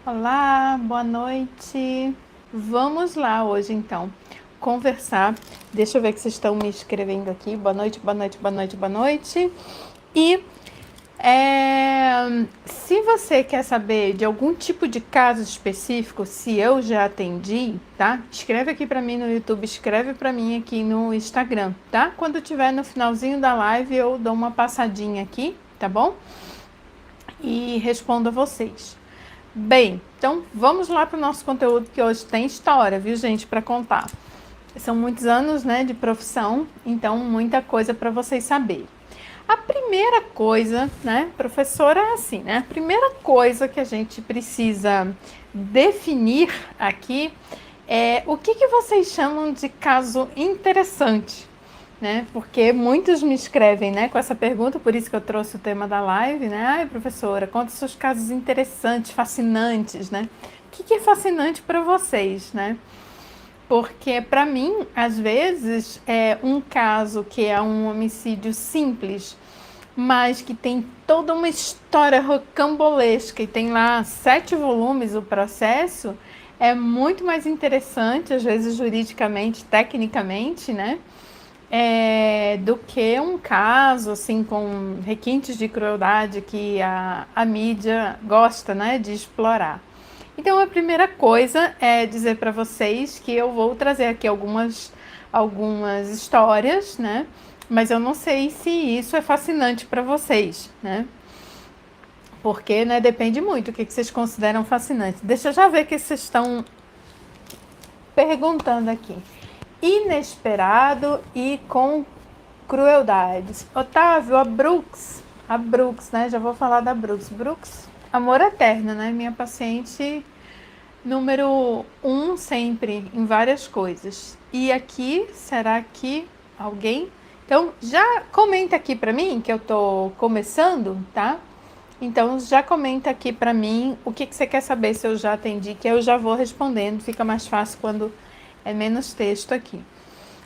Olá, boa noite. Vamos lá hoje então conversar. Deixa eu ver que vocês estão me escrevendo aqui. Boa noite, boa noite, boa noite, boa noite. E se você quer saber de algum tipo de caso específico, se eu já atendi, tá? Escreve aqui para mim no YouTube, escreve para mim aqui no Instagram, tá? Quando tiver no finalzinho da live eu dou uma passadinha aqui, tá bom? E respondo a vocês. Bem, então vamos lá para o nosso conteúdo que hoje tem história, viu, gente, para contar. São muitos anos, né, de profissão, então muita coisa para vocês saberem. A primeira coisa, né, professora, é assim, né? A primeira coisa que a gente precisa definir aqui é o que vocês chamam de caso interessante, né? Porque muitos me escrevem, né, com essa pergunta, por isso que eu trouxe o tema da live, né? Ai, professora, conta os seus casos interessantes, fascinantes, né? O que é fascinante para vocês, né? Porque para mim, às vezes, é um caso que é um homicídio simples, mas que tem toda uma história rocambolesca e tem lá 7 volumes o processo, é muito mais interessante, às vezes juridicamente, tecnicamente, né? Do que um caso assim com requintes de crueldade que a mídia gosta, né, de explorar. Então a primeira coisa é dizer para vocês que eu vou trazer aqui algumas histórias, né? Mas eu não sei se isso é fascinante para vocês, né? Porque, né, depende muito do que vocês consideram fascinante. Deixa eu já ver o que vocês estão perguntando aqui. Inesperado e com crueldades. Otávio, a Brooks, né? Já vou falar da Brooks. Brooks, amor eterno, né? Minha paciente número 1 sempre, em várias coisas. E aqui, será que alguém? Então, já comenta aqui para mim, que eu tô começando, tá? Então, já comenta aqui para mim o que você quer saber, se eu já atendi, que eu já vou respondendo. Fica mais fácil quando é menos texto aqui.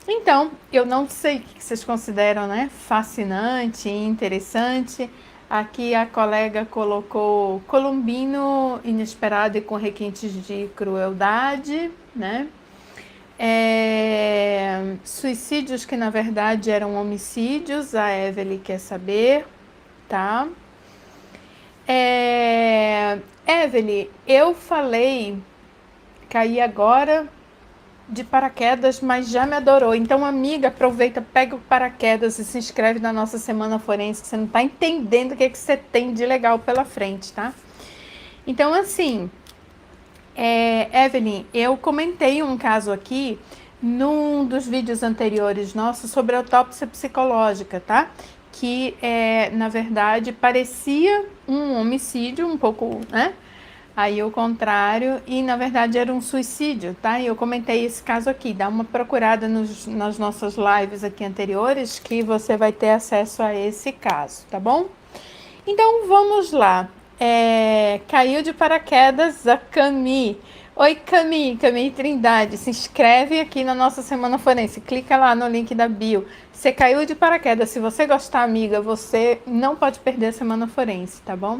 Então, eu não sei o que vocês consideram, né, fascinante, interessante. Aqui a colega colocou Columbino inesperado e com requintes de crueldade, né? Suicídios que na verdade eram homicídios, a Evelyn quer saber, tá? Evelyn, eu falei, caí agora de paraquedas, mas já me adorou. Então, amiga, aproveita, pega o paraquedas e se inscreve na nossa Semana Forense, que você não tá entendendo o que você tem de legal pela frente, tá? Então, assim, Evelyn, eu comentei um caso aqui num dos vídeos anteriores nossos sobre autópsia psicológica, tá? Que, na verdade, parecia um homicídio, um pouco, né? Aí o contrário, e na verdade era um suicídio, tá? E eu comentei esse caso aqui, dá uma procurada nas nossas lives aqui anteriores que você vai ter acesso a esse caso, tá bom? Então vamos lá. Caiu de paraquedas a Cami. Oi, Cami Trindade, se inscreve aqui na nossa Semana Forense, clica lá no link da bio. Você caiu de paraquedas, se você gostar, amiga, você não pode perder a Semana Forense, tá bom?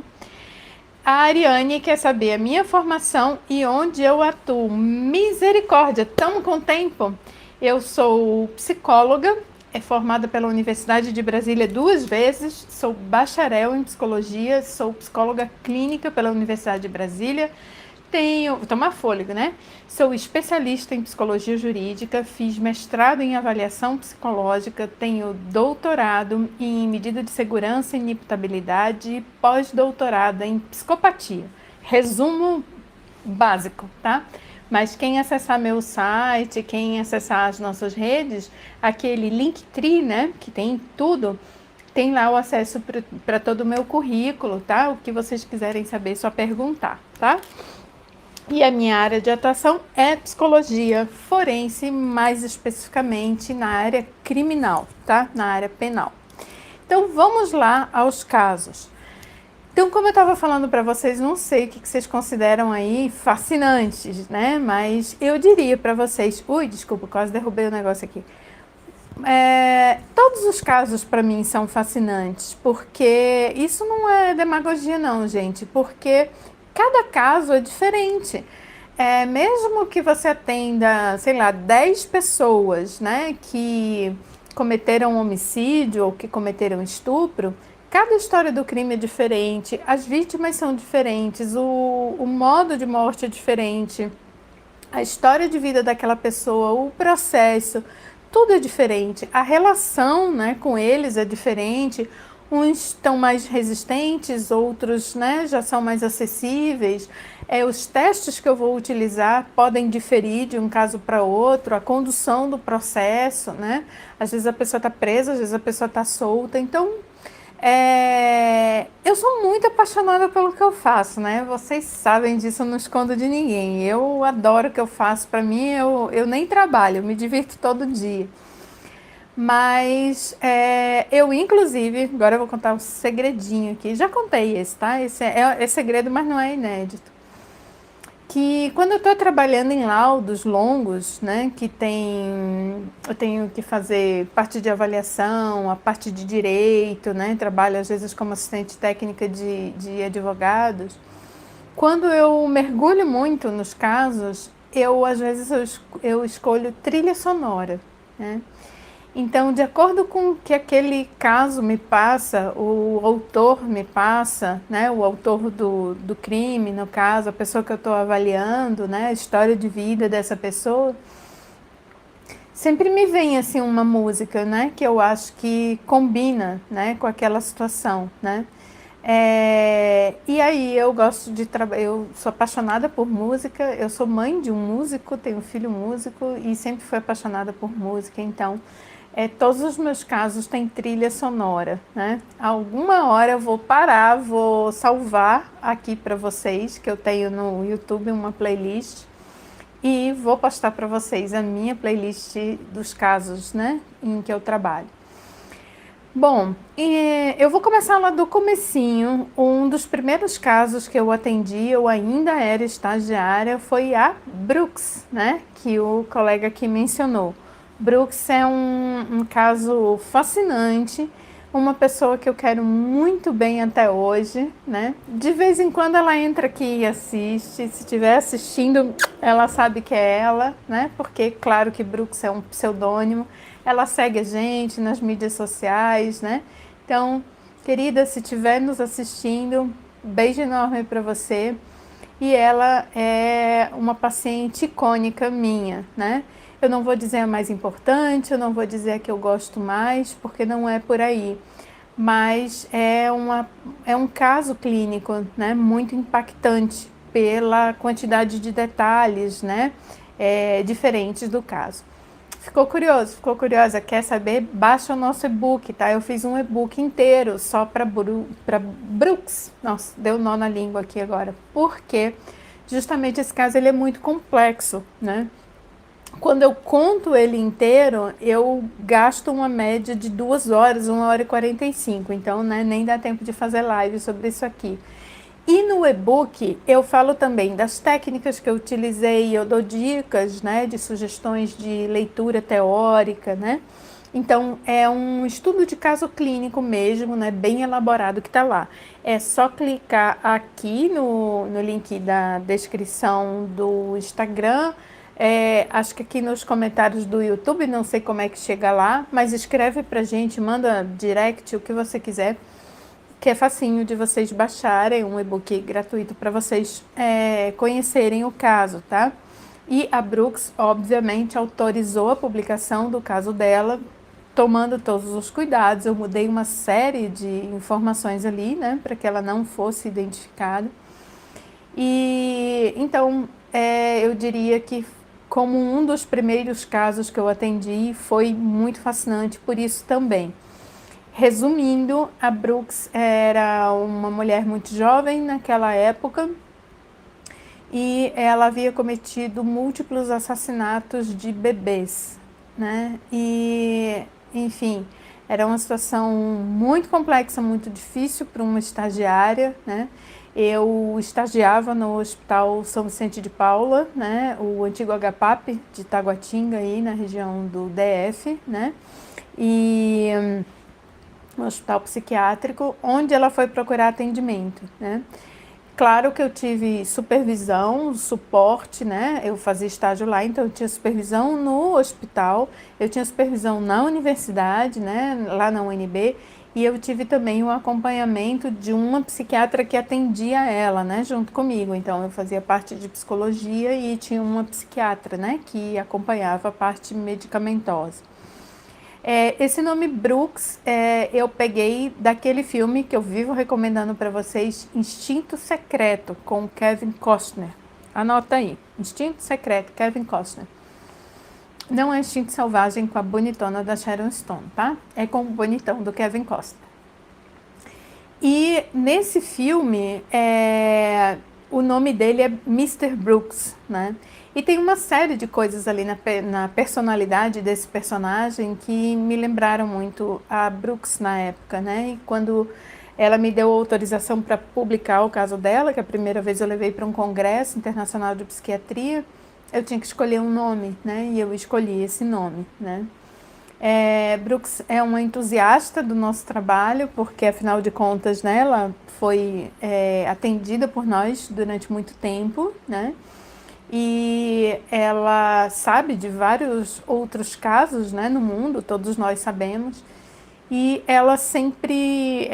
A Ariane quer saber a minha formação e onde eu atuo. Misericórdia, estamos com tempo? Eu sou psicóloga, formada pela Universidade de Brasília 2 vezes, sou bacharel em psicologia, sou psicóloga clínica pela Universidade de Brasília, vou tomar fôlego, né? Sou especialista em psicologia jurídica, fiz mestrado em avaliação psicológica, tenho doutorado em medida de segurança e inimputabilidade e pós-doutorado em psicopatia. Resumo básico, tá? Mas quem acessar meu site, quem acessar as nossas redes, aquele Linktree, né, que tem tudo, tem lá o acesso para todo o meu currículo, tá? O que vocês quiserem saber, é só perguntar, tá? E a minha área de atuação é psicologia forense, mais especificamente na área criminal, tá? Na área penal. Então vamos lá aos casos. Então, como eu estava falando para vocês, não sei o que vocês consideram aí fascinantes, né? Mas eu diria para vocês... Ui, desculpa, quase derrubei o negócio aqui. Todos os casos para mim são fascinantes, porque isso não é demagogia não, gente, porque cada caso é diferente. Mesmo que você atenda, sei lá, 10 pessoas, né, que cometeram homicídio ou que cometeram estupro, cada história do crime é diferente, as vítimas são diferentes, o modo de morte é diferente, a história de vida daquela pessoa, o processo, tudo é diferente. A relação, né, com eles é diferente. Uns estão mais resistentes, outros, né, já são mais acessíveis. Os testes que eu vou utilizar podem diferir de um caso para outro, a condução do processo, né? Às vezes a pessoa está presa, às vezes a pessoa está solta. Então, eu sou muito apaixonada pelo que eu faço, né? Vocês sabem disso, eu não escondo de ninguém. Eu adoro o que eu faço. Para mim, eu nem trabalho, eu me divirto todo dia. Mas eu, inclusive, agora eu vou contar um segredinho aqui. Já contei esse, tá? Esse é segredo, mas não é inédito. Que quando eu estou trabalhando em laudos longos, né, eu tenho que fazer parte de avaliação, a parte de direito, né, trabalho às vezes como assistente técnica de advogados. Quando eu mergulho muito nos casos, às vezes eu escolho trilha sonora, né? Então, de acordo com o que aquele caso me passa, o autor me passa, né, o autor do crime, no caso, a pessoa que eu estou avaliando, né, a história de vida dessa pessoa, sempre me vem assim uma música, né, que eu acho que combina, né, com aquela situação, né. E aí eu gosto de trabalhar, eu sou apaixonada por música, eu sou mãe de um músico, tenho um filho músico e sempre fui apaixonada por música, então todos os meus casos têm trilha sonora, né? Alguma hora eu vou parar, vou salvar aqui para vocês, que eu tenho no YouTube uma playlist, e vou postar para vocês a minha playlist dos casos, né, em que eu trabalho. Bom, eu vou começar lá do comecinho. Um dos primeiros casos que eu atendi, eu ainda era estagiária, foi a Brooks, né, que o colega aqui mencionou. Brooks é um caso fascinante, uma pessoa que eu quero muito bem até hoje, né? De vez em quando ela entra aqui e assiste, se estiver assistindo, ela sabe que é ela, né? Porque, claro que Brooks é um pseudônimo, ela segue a gente nas mídias sociais, né? Então, querida, se estiver nos assistindo, beijo enorme para você. E ela é uma paciente icônica minha, né? Eu não vou dizer a mais importante, eu não vou dizer a que eu gosto mais, porque não é por aí. Mas é um caso clínico, né, muito impactante pela quantidade de detalhes, né, diferentes do caso. Ficou curioso? Ficou curiosa? Quer saber? Baixa o nosso e-book, tá? Eu fiz um e-book inteiro só para Brooks. Nossa, deu nó na língua aqui agora. Porque justamente esse caso ele é muito complexo, né? Quando eu conto ele inteiro, eu gasto uma média de 2 horas, 1 hora e 45. Então, né, nem dá tempo de fazer live sobre isso aqui. E no e-book eu falo também das técnicas que eu utilizei, eu dou dicas, né, de sugestões de leitura teórica, né? Então, é um estudo de caso clínico mesmo, né, bem elaborado que está lá. É só clicar aqui no link da descrição do Instagram, acho que aqui nos comentários do YouTube, não sei como é que chega lá, mas escreve pra gente, manda direct, o que você quiser, que é facinho de vocês baixarem, um e-book gratuito para vocês conhecerem o caso, tá? E a Brooks, obviamente, autorizou a publicação do caso dela, tomando todos os cuidados. Eu mudei uma série de informações ali, né, para que ela não fosse identificada. E então, eu diria que como um dos primeiros casos que eu atendi, foi muito fascinante por isso também. Resumindo, a Brooks era uma mulher muito jovem naquela época e ela havia cometido múltiplos assassinatos de bebês, né? E, enfim, era uma situação muito complexa, muito difícil para uma estagiária, né? Eu estagiava no Hospital São Vicente de Paula, né? O antigo HPAP de Taguatinga, aí na região do DF, né? E um hospital psiquiátrico, onde ela foi procurar atendimento, né? Claro que eu tive supervisão, suporte, né? Eu fazia estágio lá, então eu tinha supervisão no hospital, eu tinha supervisão na universidade, né? Lá na UNB, e eu tive também o acompanhamento de uma psiquiatra que atendia ela, né? Junto comigo. Então eu fazia parte de psicologia e tinha uma psiquiatra, né? Que acompanhava a parte medicamentosa. Esse nome Brooks eu peguei daquele filme que eu vivo recomendando para vocês, Instinto Secreto, com Kevin Costner. Anota aí, Instinto Secreto, Kevin Costner. Não é Instinto Selvagem com a bonitona da Sharon Stone, tá? É com o bonitão do Kevin Costner. E nesse filme, o nome dele é Mr. Brooks, né? E tem uma série de coisas ali na personalidade desse personagem que me lembraram muito a Brooks na época, né? E quando ela me deu autorização para publicar o caso dela, que a primeira vez eu levei para um congresso internacional de psiquiatria, eu tinha que escolher um nome, né? E eu escolhi esse nome, né? Brooks é uma entusiasta do nosso trabalho, porque afinal de contas, né, ela foi atendida por nós durante muito tempo, né? E ela sabe de vários outros casos, né, no mundo, todos nós sabemos. E ela sempre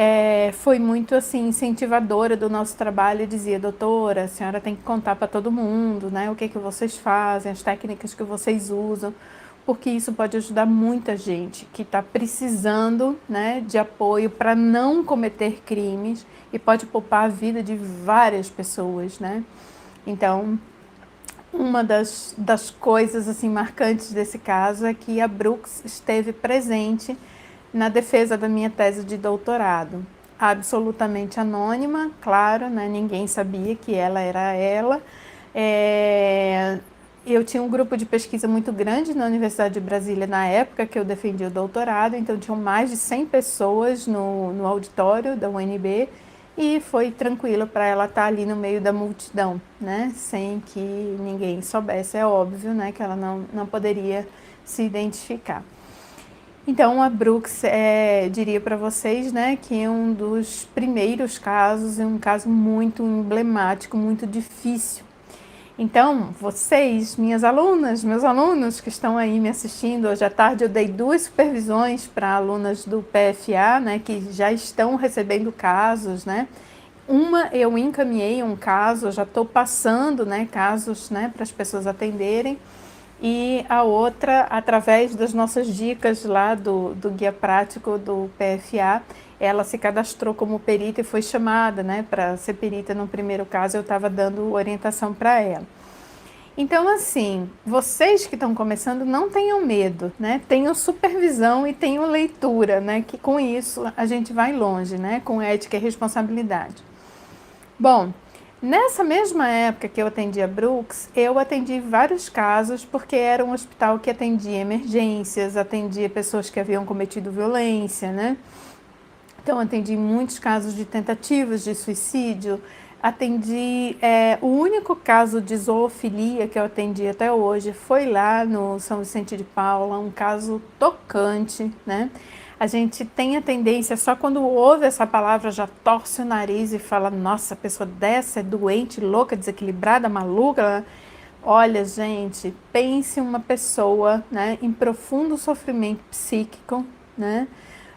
foi muito assim incentivadora do nosso trabalho e dizia: doutora, a senhora tem que contar para todo mundo, né, o que vocês fazem, as técnicas que vocês usam, porque isso pode ajudar muita gente que está precisando, né, de apoio para não cometer crimes e pode poupar a vida de várias pessoas, né? Então, uma das coisas assim marcantes desse caso é que a Brooks esteve presente na defesa da minha tese de doutorado. Absolutamente anônima, claro, né? Ninguém sabia que ela era ela. Eu tinha um grupo de pesquisa muito grande na Universidade de Brasília na época que eu defendi o doutorado, então tinham mais de 100 pessoas no auditório da UNB, e foi tranquilo para ela estar ali no meio da multidão, né? Sem que ninguém soubesse, é óbvio, né? Que ela não poderia se identificar. Então, a Brooks diria para vocês, né, que é um dos primeiros casos, é um caso muito emblemático, muito difícil. Então, vocês, minhas alunas, meus alunos que estão aí me assistindo, hoje à tarde eu dei 2 supervisões para alunas do PFA, né, que já estão recebendo casos, né. Uma eu encaminhei um caso, já estou passando, né, casos, né, para as pessoas atenderem, e a outra, através das nossas dicas lá do guia prático do PFA, ela se cadastrou como perita e foi chamada, né, para ser perita. No primeiro caso eu estava dando orientação para ela. Então, assim, vocês que estão começando, não tenham medo, né? Tenham supervisão e tenham leitura, né? Que com isso a gente vai longe, né? Com ética e responsabilidade. Bom, nessa mesma época que eu atendi a Brooks, eu atendi vários casos, porque era um hospital que atendia emergências, atendia pessoas que haviam cometido violência, né? Então, atendi muitos casos de tentativas de suicídio, atendi, o único caso de zoofilia que eu atendi até hoje foi lá no São Vicente de Paula, um caso tocante, né? A gente tem a tendência, só quando ouve essa palavra, já torce o nariz e fala: nossa, a pessoa dessa é doente, louca, desequilibrada, maluca. Olha, gente, pense uma pessoa, né, em profundo sofrimento psíquico, né?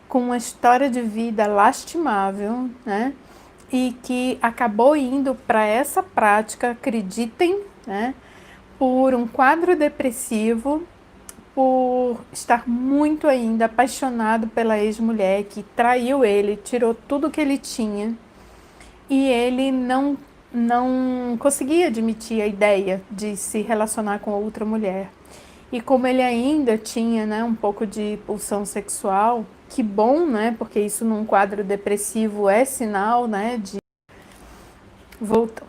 Com uma história de vida lastimável, né? E que acabou indo para essa prática, acreditem, né? Por um quadro depressivo, por estar muito ainda apaixonado pela ex-mulher que traiu ele, tirou tudo que ele tinha, e ele não conseguia admitir a ideia de se relacionar com outra mulher. E como ele ainda tinha, né, um pouco de pulsão sexual, que bom, né, porque isso num quadro depressivo é sinal, né, de... Voltou.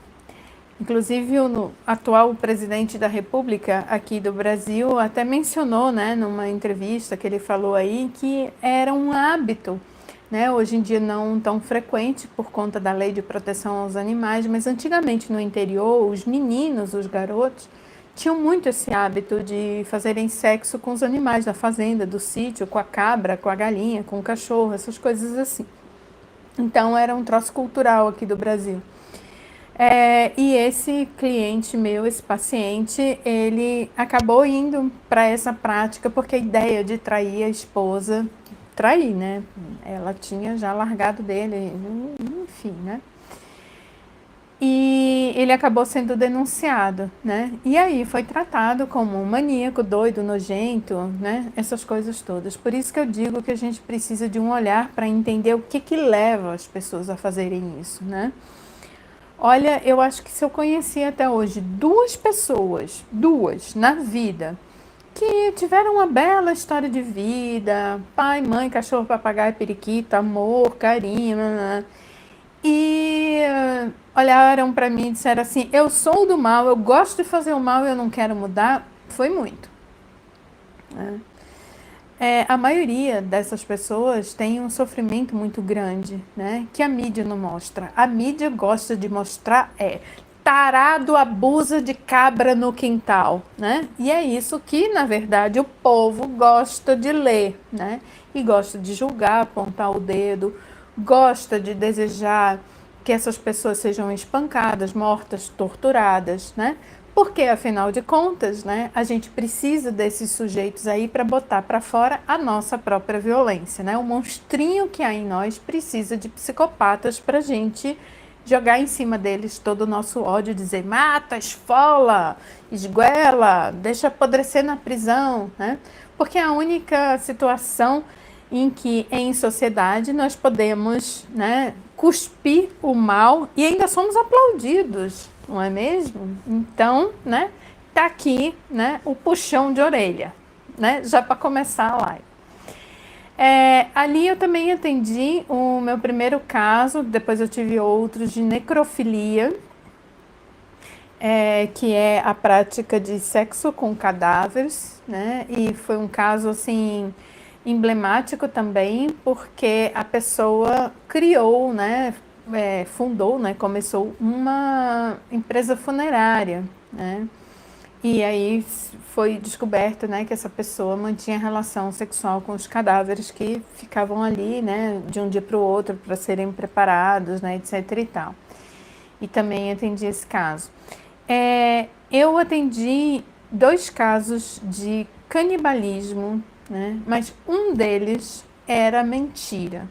Inclusive o atual presidente da República aqui do Brasil até mencionou, né, numa entrevista que ele falou aí, que era um hábito, né, hoje em dia não tão frequente por conta da lei de proteção aos animais, mas antigamente no interior, os meninos, os garotos, tinham muito esse hábito de fazerem sexo com os animais da fazenda, do sítio, com a cabra, com a galinha, com o cachorro, essas coisas assim. Então era um troço cultural aqui do Brasil. E esse cliente meu, esse paciente, ele acabou indo para essa prática porque a ideia de trair a esposa, trair, né? Ela tinha já largado dele, enfim, né? E ele acabou sendo denunciado, né? E aí foi tratado como um maníaco, doido, nojento, né? Essas coisas todas. Por isso que eu digo que a gente precisa de um olhar para entender o que leva as pessoas a fazerem isso, né? Olha, eu acho que se eu conheci até hoje duas pessoas, duas, na vida, que tiveram uma bela história de vida, pai, mãe, cachorro, papagaio, periquito, amor, carinho, né? E olharam para mim e disseram assim: eu sou do mal, eu gosto de fazer o mal e eu não quero mudar. Foi muito, né? A maioria dessas pessoas tem um sofrimento muito grande, né? Que a mídia não mostra. A mídia gosta de mostrar tarado abusa de cabra no quintal, né? E é isso que, na verdade, o povo gosta de ler, né? E gosta de julgar, apontar o dedo, gosta de desejar que essas pessoas sejam espancadas, mortas, torturadas, né? Porque, afinal de contas, né, a gente precisa desses sujeitos aí para botar para fora a nossa própria violência, né? O monstrinho que há em nós precisa de psicopatas para a gente jogar em cima deles todo o nosso ódio, dizer mata, esfola, esguela, deixa apodrecer na prisão, né? Porque é a única situação em que em sociedade nós podemos, né, cuspir o mal e ainda somos aplaudidos, não é mesmo? Então, né, tá aqui, né, o puxão de orelha, né, já para começar a live. Ali eu também atendi o meu primeiro caso, depois eu tive outros de necrofilia, que é a prática de sexo com cadáveres, né? E foi um caso assim emblemático também, porque a pessoa criou, né? Fundou, né? Começou uma empresa funerária, né? E aí foi descoberto, né, que essa pessoa mantinha relação sexual com os cadáveres que ficavam ali, né, de um dia para o outro para serem preparados, né, etc e tal. E também atendi esse caso. Eu atendi 2 casos de canibalismo, né, mas um deles era mentira.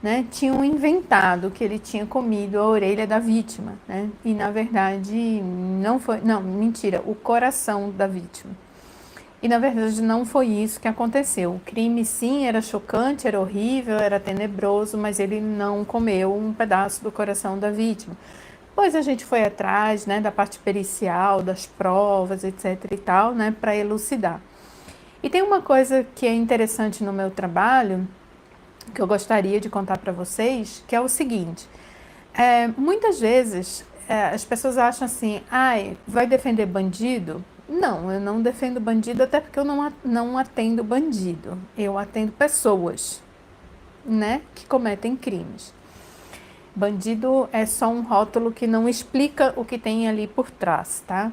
Né, tinham inventado que ele tinha comido a orelha da vítima, né, e na verdade não foi, não, mentira, o coração da vítima. E na verdade não foi isso que aconteceu. O crime sim era chocante, era horrível, era tenebroso, mas ele não comeu um pedaço do coração da vítima. Pois a gente foi atrás, né, da parte pericial, das provas, etc e tal, né, para elucidar. E tem uma coisa que é interessante no meu trabalho, que eu gostaria de contar para vocês, que é o seguinte: muitas vezes as pessoas acham assim, vai defender bandido? Não, eu não defendo bandido, até porque eu não atendo bandido, eu atendo pessoas, né, que cometem crimes. Bandido é só um rótulo que não explica o que tem ali por trás, tá?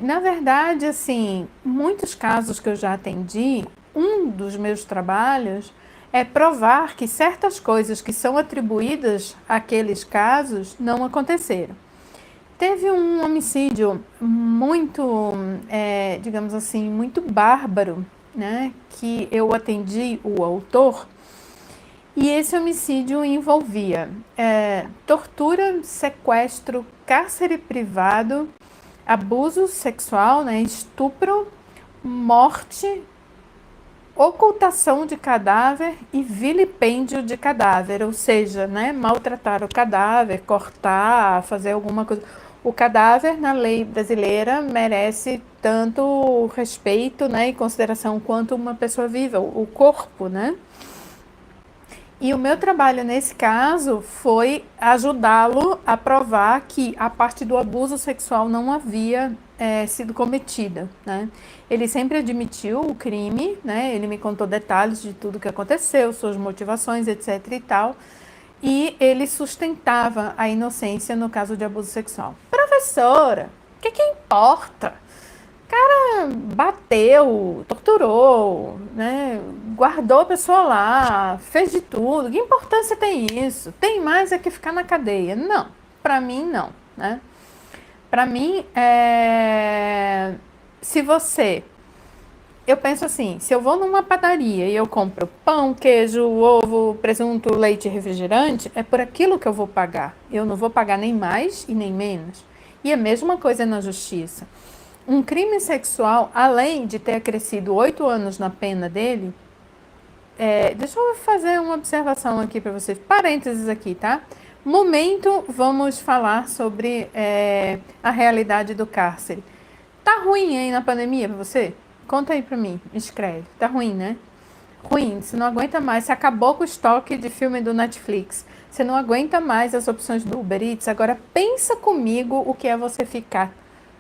Na verdade, assim, muitos casos que eu já atendi, um dos meus trabalhos é provar que certas coisas que são atribuídas àqueles casos não aconteceram. Teve um homicídio muito, digamos assim, muito bárbaro, né, que eu atendi o autor, e esse homicídio envolvia tortura, sequestro, cárcere privado, abuso sexual, né, estupro, morte, ocultação de cadáver e vilipêndio de cadáver, ou seja, né, maltratar o cadáver, cortar, fazer alguma coisa. O cadáver, na lei brasileira, merece tanto respeito, né, e consideração quanto uma pessoa viva, o corpo, né? E o meu trabalho nesse caso foi ajudá-lo a provar que a parte do abuso sexual não havia sido cometida, né? Ele sempre admitiu o crime, né? Ele me contou detalhes de tudo que aconteceu, suas motivações, etc e tal. E ele sustentava a inocência no caso de abuso sexual. Professora, o que importa? O cara bateu, torturou, né? Guardou a pessoa lá, fez de tudo. Que importância tem isso? Tem mais é que ficar na cadeia. Não. para mim, não, né? Para mim, se você... Eu penso assim, se eu vou numa padaria e eu compro pão, queijo, ovo, presunto, leite e refrigerante, é por aquilo que eu vou pagar. Eu não vou pagar nem mais e nem menos. E a mesma coisa na justiça. Um crime sexual, além de ter acrescido 8 anos na pena dele, deixa eu fazer uma observação aqui para vocês, parênteses aqui, tá? Momento, vamos falar sobre a realidade do cárcere. Tá ruim aí na pandemia para você? Conta aí pra mim, escreve. Tá ruim, né? Ruim, você não aguenta mais. Você acabou com o estoque de filme do Netflix. Você não aguenta mais as opções do Uber Eats. Agora pensa comigo o que é você ficar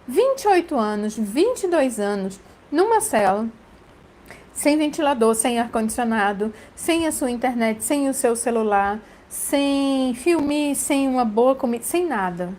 28 anos, 22 anos, numa cela, sem ventilador, sem ar-condicionado, sem a sua internet, sem o seu celular, sem filme, sem uma boa comida, sem nada.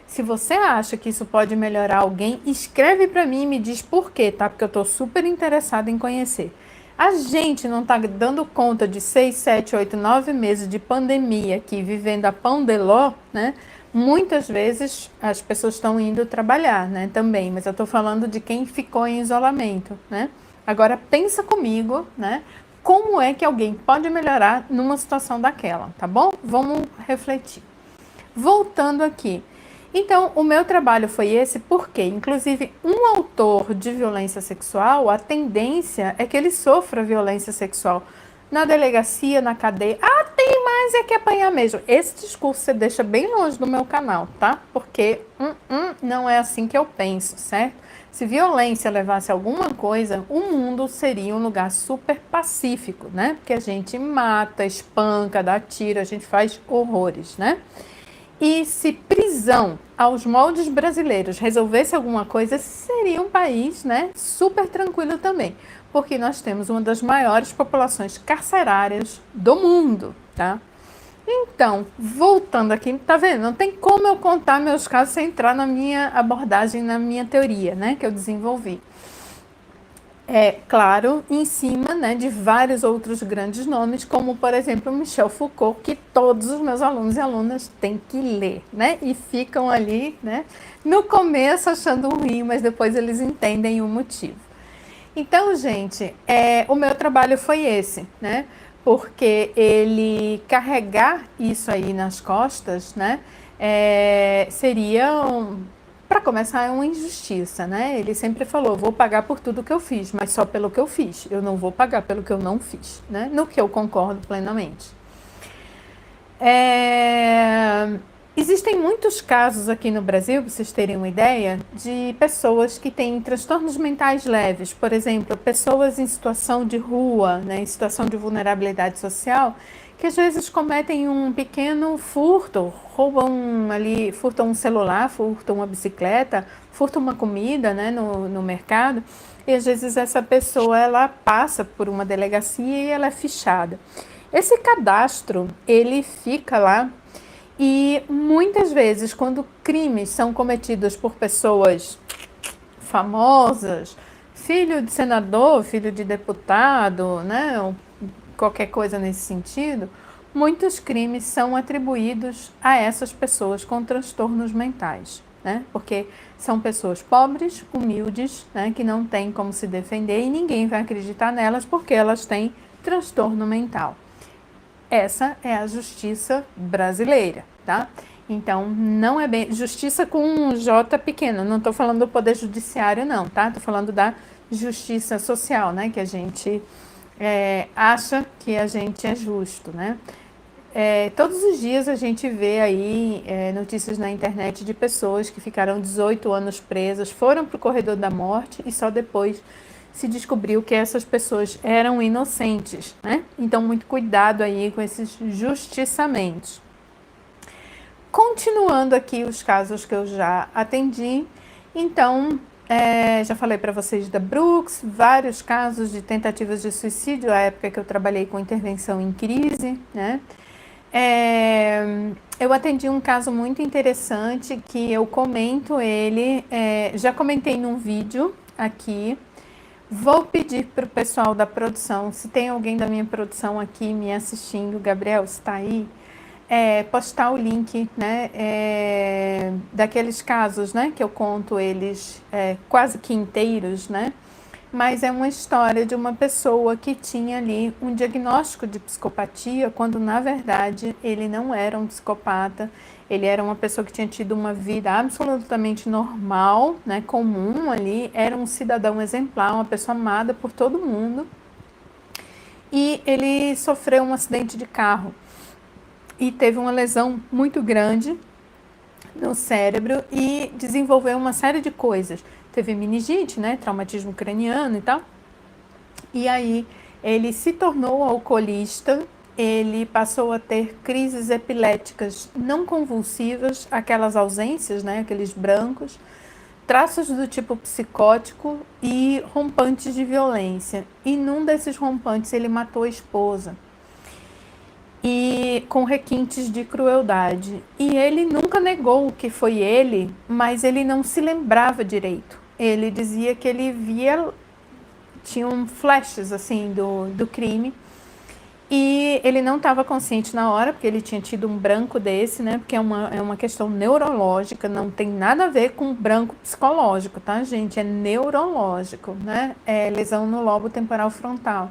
Se você acha que isso pode melhorar alguém, escreve para mim e me diz por quê, tá? Porque eu tô super interessada em conhecer. A gente não tá dando conta de 6, 7, 8, 9 meses de pandemia aqui, vivendo a pão de ló, né? Muitas vezes as pessoas estão indo trabalhar, né? Também, mas eu tô falando de quem ficou em isolamento, né? Agora pensa comigo, né? Como é que alguém pode melhorar numa situação daquela, tá bom? Vamos refletir. Voltando aqui. Então, o meu trabalho foi esse porque, inclusive, um autor de violência sexual, a tendência é que ele sofra violência sexual na delegacia, na cadeia. Ah, tem mais é que apanhar mesmo. Esse discurso você deixa bem longe do meu canal, tá? Porque não é assim que eu penso, certo? Se violência levasse a alguma coisa, o mundo seria um lugar super pacífico, né? Porque a gente mata, espanca, dá tiro, a gente faz horrores, né? E se prisão aos moldes brasileiros resolvesse alguma coisa, seria um país, né, super tranquilo também, porque nós temos uma das maiores populações carcerárias do mundo, tá? Então, voltando aqui, tá vendo? Não tem como eu contar meus casos sem entrar na minha abordagem, na minha teoria, né, que eu desenvolvi. Claro, em cima, né, de vários outros grandes nomes, como, por exemplo, Michel Foucault, que todos os meus alunos e alunas têm que ler, né, e ficam ali, né, no começo achando ruim, mas depois eles entendem o motivo. Então, gente, o meu trabalho foi esse, né, porque ele carregar isso aí nas costas, né, seria para começar, é uma injustiça, né? Ele sempre falou, vou pagar por tudo que eu fiz, mas só pelo que eu fiz. Eu não vou pagar pelo que eu não fiz, né? No que eu concordo plenamente. Existem muitos casos aqui no Brasil, para vocês terem uma ideia, de pessoas que têm transtornos mentais leves. Por exemplo, pessoas em situação de rua, né, em situação de vulnerabilidade social, que às vezes cometem um pequeno furto, furtam um celular, furtam uma bicicleta, furtam uma comida, né, no mercado, e às vezes essa pessoa ela passa por uma delegacia e ela é fichada. Esse cadastro, ele fica lá e muitas vezes quando crimes são cometidos por pessoas famosas, filho de senador, filho de deputado, né, qualquer coisa nesse sentido, muitos crimes são atribuídos a essas pessoas com transtornos mentais, né? Porque são pessoas pobres, humildes, né? Que não têm como se defender e ninguém vai acreditar nelas porque elas têm transtorno mental. Essa é a justiça brasileira, tá? Então, não é bem... Justiça com um J pequeno, não estou falando do poder judiciário não, tá? Estou falando da justiça social, né? Que a gente... acha que a gente é justo, né? Todos os dias a gente vê aí notícias na internet de pessoas que ficaram 18 anos presas, foram para o corredor da morte e só depois se descobriu que essas pessoas eram inocentes, né? Então, muito cuidado aí com esses justiçamentos. Continuando aqui os casos que eu já atendi, então... já falei para vocês da Brooks, vários casos de tentativas de suicídio, a época que eu trabalhei com intervenção em crise, né? Eu atendi um caso muito interessante que eu comento ele, já comentei num vídeo aqui. Vou pedir para o pessoal da produção, se tem alguém da minha produção aqui me assistindo, Gabriel, está aí? postar o link, né, daqueles casos, né, que eu conto eles quase que inteiros, né, mas é uma história de uma pessoa que tinha ali um diagnóstico de psicopatia, quando na verdade ele não era um psicopata, ele era uma pessoa que tinha tido uma vida absolutamente normal, né, comum ali, era um cidadão exemplar, uma pessoa amada por todo mundo, e ele sofreu um acidente de carro e teve uma lesão muito grande no cérebro e desenvolveu uma série de coisas. Teve meningite, né, traumatismo craniano e tal. E aí ele se tornou alcoolista, ele passou a ter crises epiléticas não convulsivas, aquelas ausências, né, aqueles brancos, traços do tipo psicótico e rompantes de violência. E num desses rompantes ele matou a esposa, e com requintes de crueldade. E ele nunca negou que foi ele, mas ele não se lembrava direito. Ele dizia que ele via, tinham flashes assim do crime, e ele não estava consciente na hora, porque ele tinha tido um branco desse, né? Porque é uma questão neurológica, não tem nada a ver com branco psicológico, tá, gente? É neurológico, né? É lesão no lobo temporal frontal.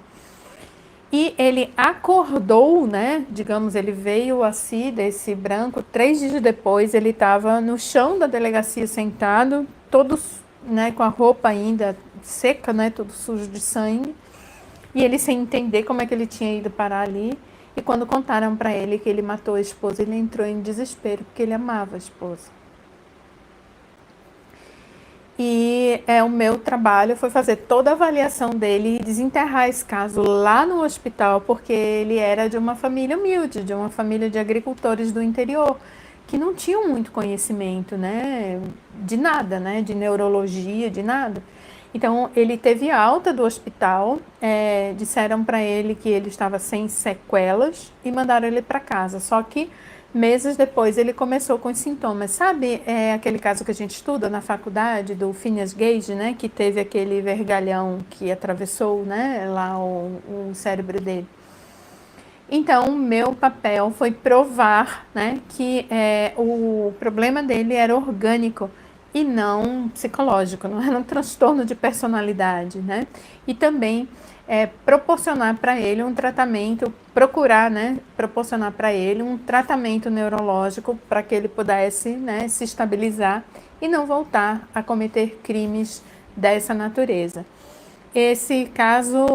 E ele acordou, né? Digamos, ele veio assim desse branco. 3 dias depois, ele estava no chão da delegacia sentado, todo, né, com a roupa ainda seca, né, todo sujo de sangue. E ele sem entender como é que ele tinha ido parar ali. E quando contaram para ele que ele matou a esposa, ele entrou em desespero, porque ele amava a esposa. E o meu trabalho foi fazer toda a avaliação dele e desenterrar esse caso lá no hospital, porque ele era de uma família humilde, de uma família de agricultores do interior, que não tinham muito conhecimento, né, de nada, né, de neurologia, de nada. Então, ele teve alta do hospital, disseram para ele que ele estava sem sequelas e mandaram ele para casa. Só que meses depois ele começou com os sintomas. Sabe aquele caso que a gente estuda na faculdade do Phineas Gage, né, que teve aquele vergalhão que atravessou, né, lá o cérebro dele? Então, meu papel foi provar, né, que o problema dele era orgânico e não psicológico, não era um transtorno de personalidade, né? E também proporcionar para ele um tratamento, procurar, né, proporcionar para ele um tratamento neurológico para que ele pudesse, né, se estabilizar e não voltar a cometer crimes dessa natureza. Esse caso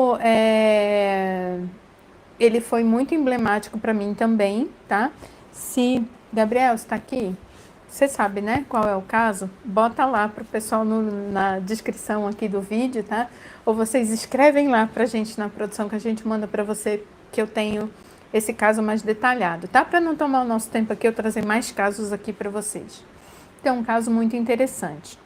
ele foi muito emblemático para mim também, tá? Se Gabriel está aqui, você sabe, né, qual é o caso? Bota lá para o pessoal na descrição aqui do vídeo, tá? Ou vocês escrevem lá para a gente na produção que a gente manda para você, que eu tenho esse caso mais detalhado, tá? Para não tomar o nosso tempo aqui, eu trazer mais casos aqui para vocês. Então, um caso muito interessante.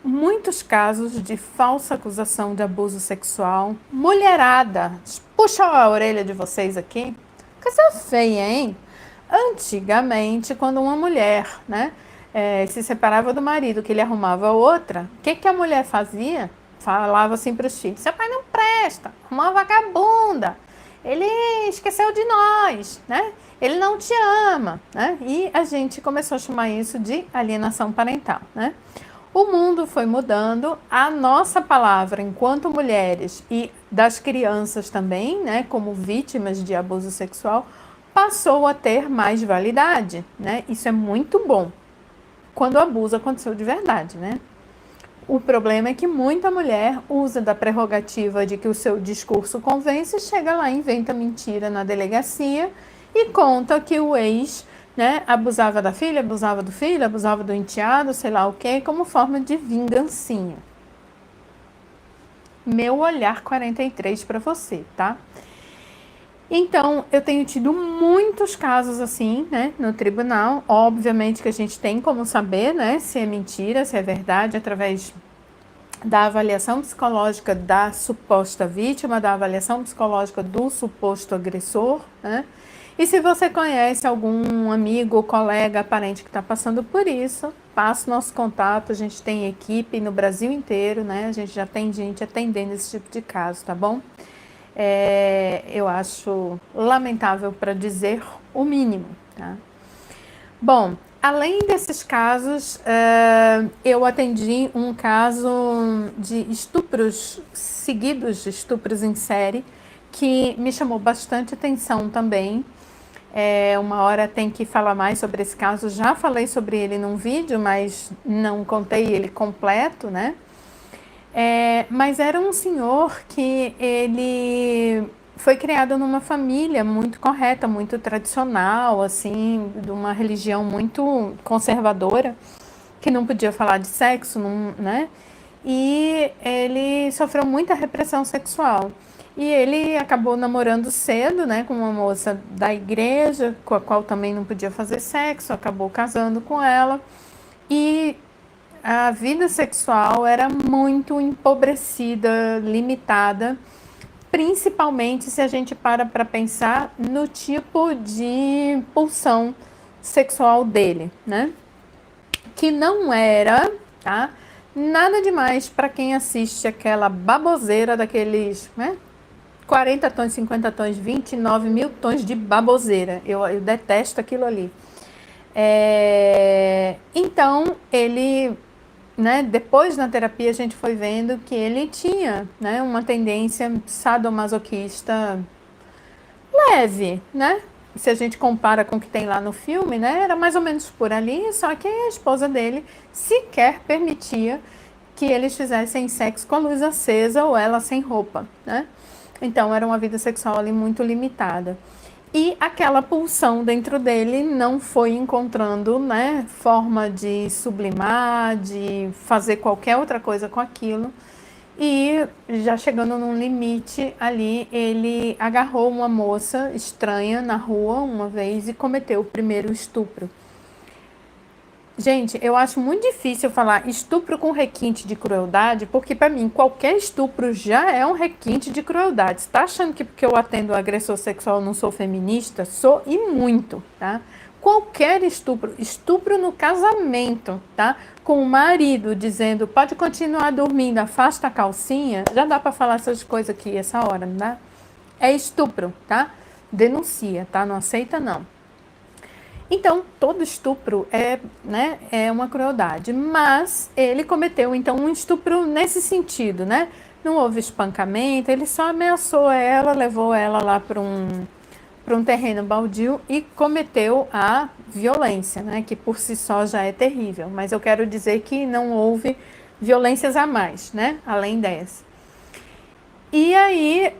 Muitos casos de falsa acusação de abuso sexual. Mulherada, puxa a orelha de vocês aqui. Coisa feia, hein? Antigamente, quando uma mulher, né, se separava do marido, que ele arrumava outra, o que, que a mulher fazia? Falava assim para os filhos: seu pai não presta, uma vagabunda, ele esqueceu de nós, né? Ele não te ama, né? E a gente começou a chamar isso de alienação parental, né? O mundo foi mudando, a nossa palavra enquanto mulheres e das crianças também, né, como vítimas de abuso sexual, passou a ter mais validade, né? Isso é muito bom quando o abuso aconteceu de verdade, né? O problema é que muita mulher usa da prerrogativa de que o seu discurso convence, chega lá, inventa mentira na delegacia e conta que o ex, né, abusava da filha, abusava do filho, abusava do enteado, sei lá o quê, como forma de vingancinha. Meu olhar 43 para você, tá? Então, eu tenho tido muitos casos assim, né, no tribunal. Obviamente que a gente tem como saber, né, se é mentira, se é verdade, através da avaliação psicológica da suposta vítima, da avaliação psicológica do suposto agressor, né? E se você conhece algum amigo, colega, parente que está passando por isso, passe nosso contato. A gente tem equipe no Brasil inteiro, né? A gente já tem gente atendendo esse tipo de caso, tá bom? eu acho lamentável, para dizer o mínimo, tá? Bom, além desses casos, eu atendi um caso de estupros seguidos, de estupros em série, que me chamou bastante atenção também. Uma hora tem que falar mais sobre esse caso. Já falei sobre ele num vídeo, mas não contei ele completo, né? Mas era um senhor que ele foi criado numa família muito correta, muito tradicional, assim, de uma religião muito conservadora, que não podia falar de sexo, não, né? E ele sofreu muita repressão sexual. E ele acabou namorando cedo, né, com uma moça da igreja, com a qual também não podia fazer sexo, acabou casando com ela. E a vida sexual era muito empobrecida, limitada, principalmente se a gente para pensar no tipo de pulsão sexual dele, né? Que não era, tá? Nada demais para quem assiste aquela baboseira daqueles, né? 40 tons, 50 tons, 29 mil tons de baboseira. Eu detesto aquilo ali. Então, ele, né, depois na terapia a gente foi vendo que ele tinha, né, uma tendência sadomasoquista leve, né? Se a gente compara com o que tem lá no filme, né, era mais ou menos por ali, só que a esposa dele sequer permitia que eles fizessem sexo com a luz acesa ou ela sem roupa, né? Então era uma vida sexual ali muito limitada. E aquela pulsão dentro dele não foi encontrando, né, forma de sublimar, de fazer qualquer outra coisa com aquilo. E já chegando num limite ali, ele agarrou uma moça estranha na rua uma vez e cometeu o primeiro estupro. Gente, eu acho muito difícil falar estupro com requinte de crueldade, porque para mim qualquer estupro já é um requinte de crueldade. Você tá achando que porque eu atendo agressor sexual eu não sou feminista? Sou e muito, tá? Qualquer estupro, estupro no casamento, tá? Com o marido dizendo, pode continuar dormindo, afasta a calcinha, já dá para falar essas coisas aqui essa hora, não dá? É estupro, tá? Denuncia, tá? Não aceita não. Então, todo estupro é uma crueldade, mas ele cometeu, então, um estupro nesse sentido, né? Não houve espancamento, ele só ameaçou ela, levou ela lá para um terreno baldio e cometeu a violência, né? Que por si só já é terrível, mas eu quero dizer que não houve violências a mais, né? Além dessa. E aí,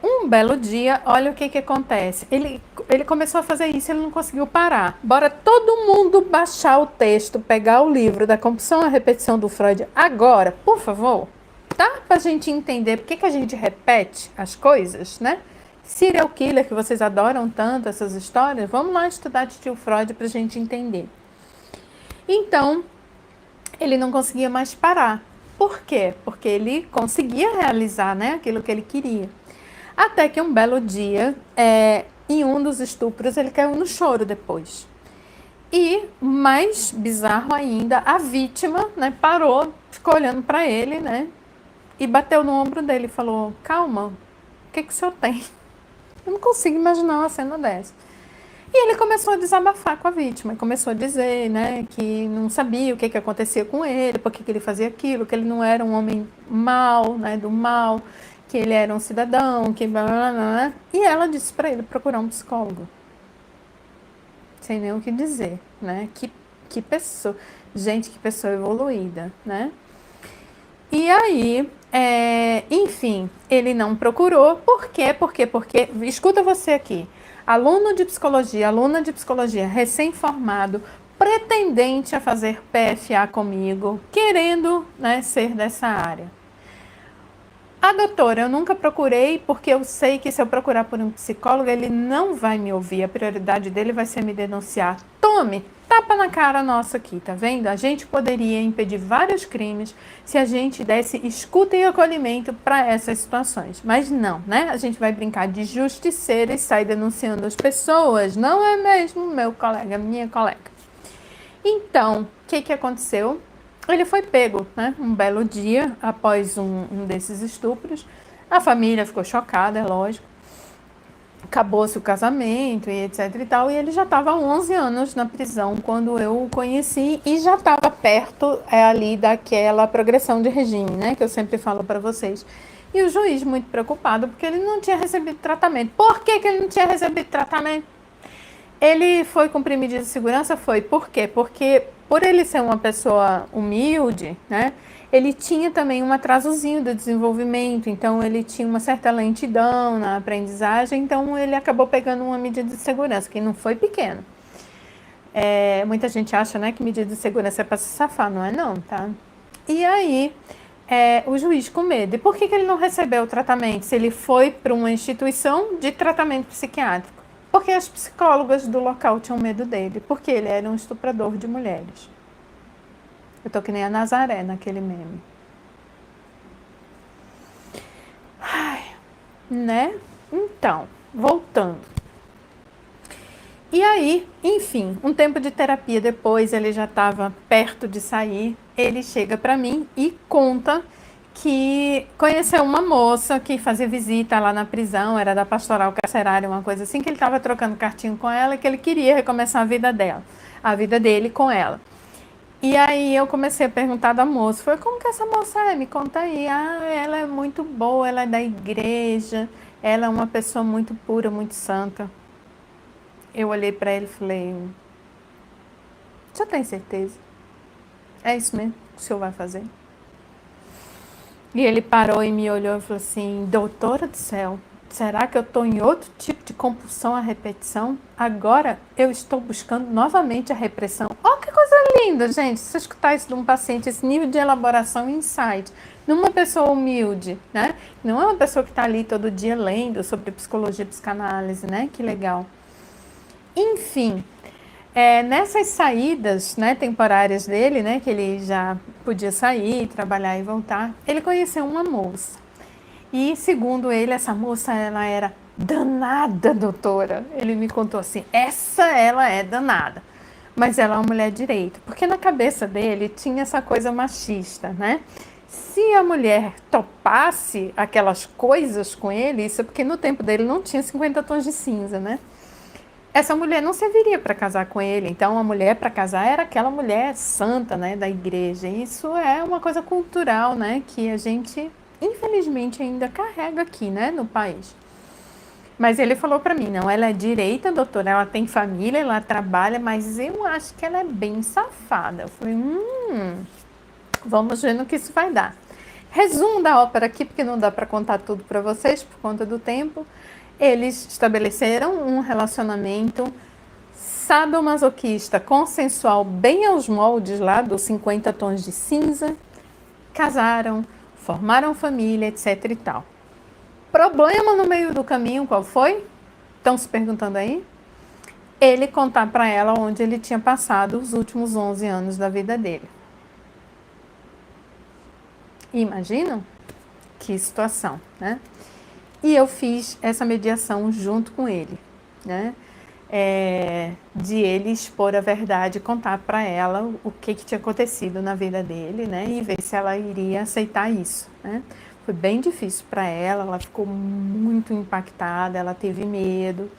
um belo dia, olha o que acontece. Ele começou a fazer isso, ele não conseguiu parar. Bora todo mundo baixar o texto, pegar o livro da Compulsão à Repetição do Freud agora, por favor. Tá? Pra gente entender por que a gente repete as coisas, né? Serial killer, que vocês adoram tanto essas histórias, vamos lá estudar de tio Freud pra gente entender. Então, ele não conseguia mais parar. Por quê? Porque ele conseguia realizar, né, aquilo que ele queria. Até que um belo dia, em um dos estupros, ele caiu no choro depois. E, mais bizarro ainda, a vítima, né, parou, ficou olhando para ele, né, e bateu no ombro dele e falou, calma, o que o senhor tem? Eu não consigo imaginar uma cena dessa. E ele começou a desabafar com a vítima, começou a dizer, né, que não sabia o que acontecia com ele, por que ele fazia aquilo, que ele não era um homem mau, né, do mal, que ele era um cidadão, que blá, blá, blá. E ela disse para ele procurar um psicólogo. Sem nem o que dizer, né? Que pessoa, gente, que pessoa evoluída, né? E aí, enfim, ele não procurou. Por quê? Porque, escuta você aqui. Aluna de psicologia, recém-formado, pretendente a fazer PFA comigo, querendo, né, ser dessa área. A doutora, eu nunca procurei porque eu sei que se eu procurar por um psicólogo, ele não vai me ouvir. A prioridade dele vai ser me denunciar. Tome, tapa na cara nossa aqui, tá vendo? A gente poderia impedir vários crimes se a gente desse escuta e acolhimento para essas situações. Mas não, né? A gente vai brincar de justiceira e sair denunciando as pessoas. Não é mesmo, meu colega, minha colega? Então, o que aconteceu? Ele foi pego, né, um belo dia, após um desses estupros, A família ficou chocada, é lógico. Acabou-se o casamento e etc e tal, e ele já estava há 11 anos na prisão quando eu o conheci e já estava perto ali daquela progressão de regime, né, que eu sempre falo para vocês. E o juiz muito preocupado porque ele não tinha recebido tratamento. Por que ele não tinha recebido tratamento? Ele foi cumprir medida de segurança? Foi. Por quê? Porque por ele ser uma pessoa humilde, né, ele tinha também um atrasozinho do desenvolvimento, então ele tinha uma certa lentidão na aprendizagem, então ele acabou pegando uma medida de segurança, que não foi pequena. Muita gente acha, né, que medida de segurança é para se safar, não é não, tá? E aí, o juiz com medo. E por que ele não recebeu o tratamento se ele foi para uma instituição de tratamento psiquiátrico? Porque as psicólogas do local tinham medo dele, porque ele era um estuprador de mulheres. Eu tô que nem a Nazaré naquele meme. Ai, né? Então, voltando. E aí, enfim, um tempo de terapia depois, ele já estava perto de sair, ele chega para mim e conta que conheceu uma moça que fazia visita lá na prisão, era da pastoral carcerária, uma coisa assim, que ele estava trocando cartinho com ela e que ele queria recomeçar a vida dela, a vida dele com ela. E aí eu comecei a perguntar da moça, falei, como que essa moça é? Me conta aí. Ah, ela é muito boa, ela é da igreja, ela é uma pessoa muito pura, muito santa. Eu olhei para ele e falei, você tem certeza? É isso mesmo que o senhor vai fazer? E ele parou e me olhou e falou assim, doutora do céu, será que eu estou em outro tipo de compulsão à repetição? Agora eu estou buscando novamente a repressão. Oh, que coisa linda, gente, se você escutar isso de um paciente, esse nível de elaboração e insight, numa pessoa humilde, né? Não é uma pessoa que está ali todo dia lendo sobre psicologia e psicanálise, né? Que legal. Enfim, nessas saídas, né, temporárias dele, né, que ele já podia sair, trabalhar e voltar, ele conheceu uma moça. E, segundo ele, essa moça, ela era danada, doutora. Ele me contou assim, ela é danada. Mas ela é uma mulher direita. Porque na cabeça dele tinha essa coisa machista, né? Se a mulher topasse aquelas coisas com ele, isso é porque no tempo dele não tinha 50 tons de cinza, né? Essa mulher não serviria para casar com ele. Então, a mulher para casar era aquela mulher santa, né, da igreja. Isso é uma coisa cultural, né, que a gente, infelizmente, ainda carrega aqui, né, no país. Mas ele falou para mim, não, ela é direita, doutora, ela tem família, ela trabalha, mas eu acho que ela é bem safada. Eu falei, vamos ver no que isso vai dar. Resumo da ópera aqui, porque não dá para contar tudo para vocês por conta do tempo. Eles estabeleceram um relacionamento sadomasoquista, consensual, bem aos moldes lá dos 50 tons de cinza, casaram, formaram família, etc e tal. Problema no meio do caminho, qual foi? Estão se perguntando aí? Ele contar para ela onde ele tinha passado os últimos 11 anos da vida dele. Imaginam? Que situação, né? E eu fiz essa mediação junto com ele, né? De ele expor a verdade, contar para ela o que tinha acontecido na vida dele, né? E ver se ela iria aceitar isso, né? Foi bem difícil para ela, ela ficou muito impactada, ela teve medo.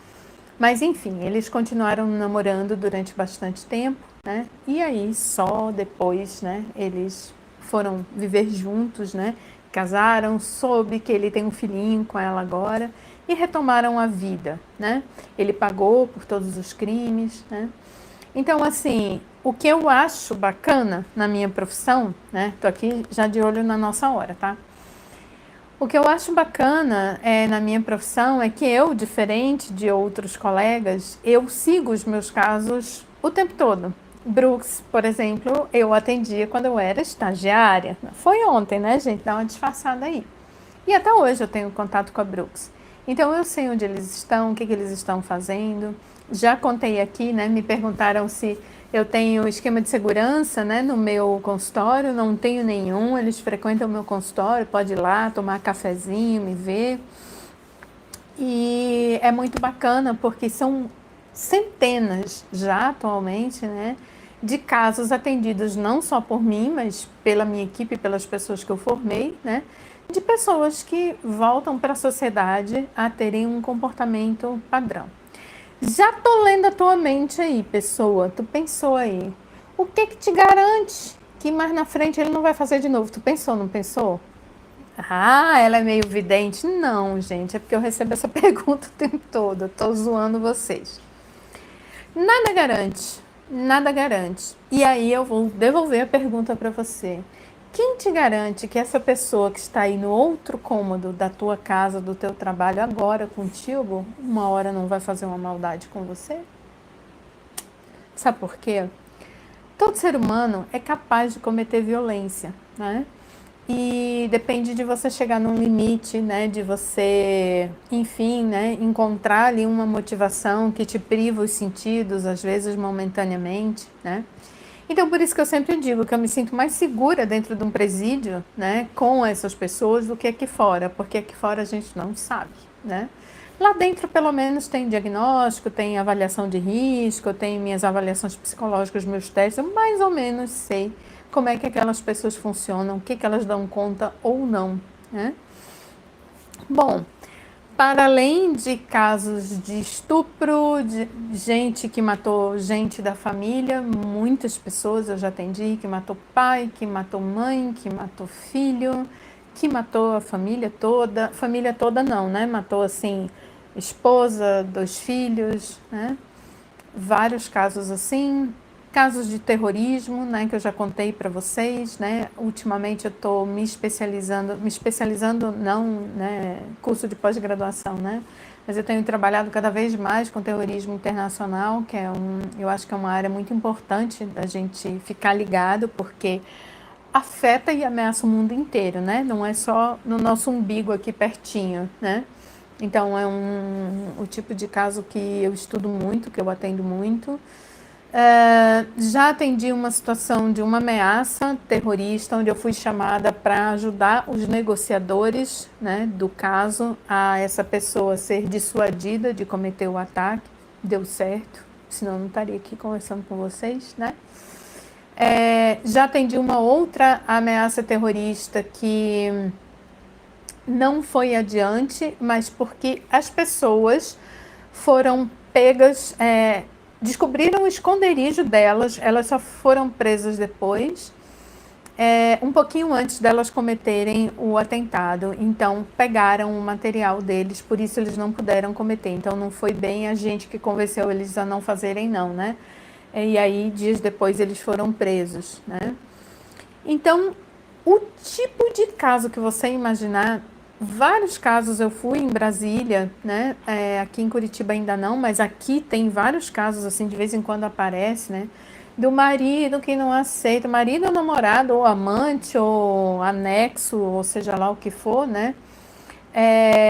Mas enfim, eles continuaram namorando durante bastante tempo, né? E aí só depois, né, eles foram viver juntos, né? Casaram, soube que ele tem um filhinho com ela agora e retomaram a vida, né? Ele pagou por todos os crimes, né? Então, assim, o que eu acho bacana na minha profissão, né? Tô aqui já de olho na nossa hora, tá? O que eu acho bacana na minha profissão é que eu, diferente de outros colegas, eu sigo os meus casos o tempo todo. Brooks, por exemplo, eu atendia quando eu era estagiária. Foi ontem, né, gente? Dá uma disfarçada aí. E até hoje eu tenho contato com a Brooks. Então eu sei onde eles estão, o que eles estão fazendo. Já contei aqui, né? Me perguntaram se eu tenho esquema de segurança, né, no meu consultório. Não tenho nenhum. Eles frequentam o meu consultório, pode ir lá tomar cafezinho, me ver. E é muito bacana porque são centenas já atualmente, né, de casos atendidos não só por mim, mas pela minha equipe, pelas pessoas que eu formei, né, de pessoas que voltam para a sociedade a terem um comportamento padrão. Já tô lendo a tua mente aí, pessoa. Tu pensou aí. O que que te garante que mais na frente ele não vai fazer de novo? Tu pensou, não pensou? Ah, ela é meio vidente? Não, gente, é porque eu recebo essa pergunta o tempo todo. Eu tô zoando vocês. Nada garante, nada garante. E aí eu vou devolver a pergunta para você. Quem te garante que essa pessoa que está aí no outro cômodo da tua casa, do teu trabalho agora contigo, uma hora não vai fazer uma maldade com você? Sabe por quê? Todo ser humano é capaz de cometer violência, né? E depende de você chegar num limite, né? De você, enfim, né? Encontrar ali uma motivação que te priva os sentidos, às vezes momentaneamente, né? Então, por isso que eu sempre digo que eu me sinto mais segura dentro de um presídio, né? Com essas pessoas do que aqui fora, porque aqui fora a gente não sabe, né? Lá dentro, pelo menos, tem diagnóstico, tem avaliação de risco, tem minhas avaliações psicológicas, meus testes, eu mais ou menos sei como é que aquelas pessoas funcionam, o que que elas dão conta ou não, né? Bom, para além de casos de estupro, de gente que matou gente da família, muitas pessoas eu já atendi, que matou pai, que matou mãe, que matou filho, que matou a família toda não, né? Matou assim, esposa, 2 filhos, né? Vários casos assim, casos de terrorismo, né, que eu já contei para vocês, né? Ultimamente eu estou me especializando não, né, curso de pós-graduação, né? Mas eu tenho trabalhado cada vez mais com terrorismo internacional, que é eu acho que é uma área muito importante da gente ficar ligado, porque afeta e ameaça o mundo inteiro, né? Não é só no nosso umbigo aqui pertinho, né? Então é o tipo de caso que eu estudo muito, que eu atendo muito. Já atendi uma situação de uma ameaça terrorista, onde eu fui chamada para ajudar os negociadores, né, do caso, a essa pessoa ser dissuadida de cometer o ataque. Deu certo, senão eu não estaria aqui conversando com vocês, né? Já atendi uma outra ameaça terrorista que não foi adiante, mas porque as pessoas foram pegas, descobriram o esconderijo delas, elas só foram presas depois, um pouquinho antes delas cometerem o atentado. Então pegaram o material deles, por isso eles não puderam cometer. Então não foi bem a gente que convenceu eles a não fazerem não, né? E aí dias depois eles foram presos, né? Então o tipo de caso que você imaginar, vários casos eu fui em Brasília, né? Aqui em Curitiba ainda não, mas aqui tem vários casos assim, de vez em quando aparece, né? Do marido que não aceita, marido ou namorado, ou amante, ou anexo, ou seja lá o que for, né?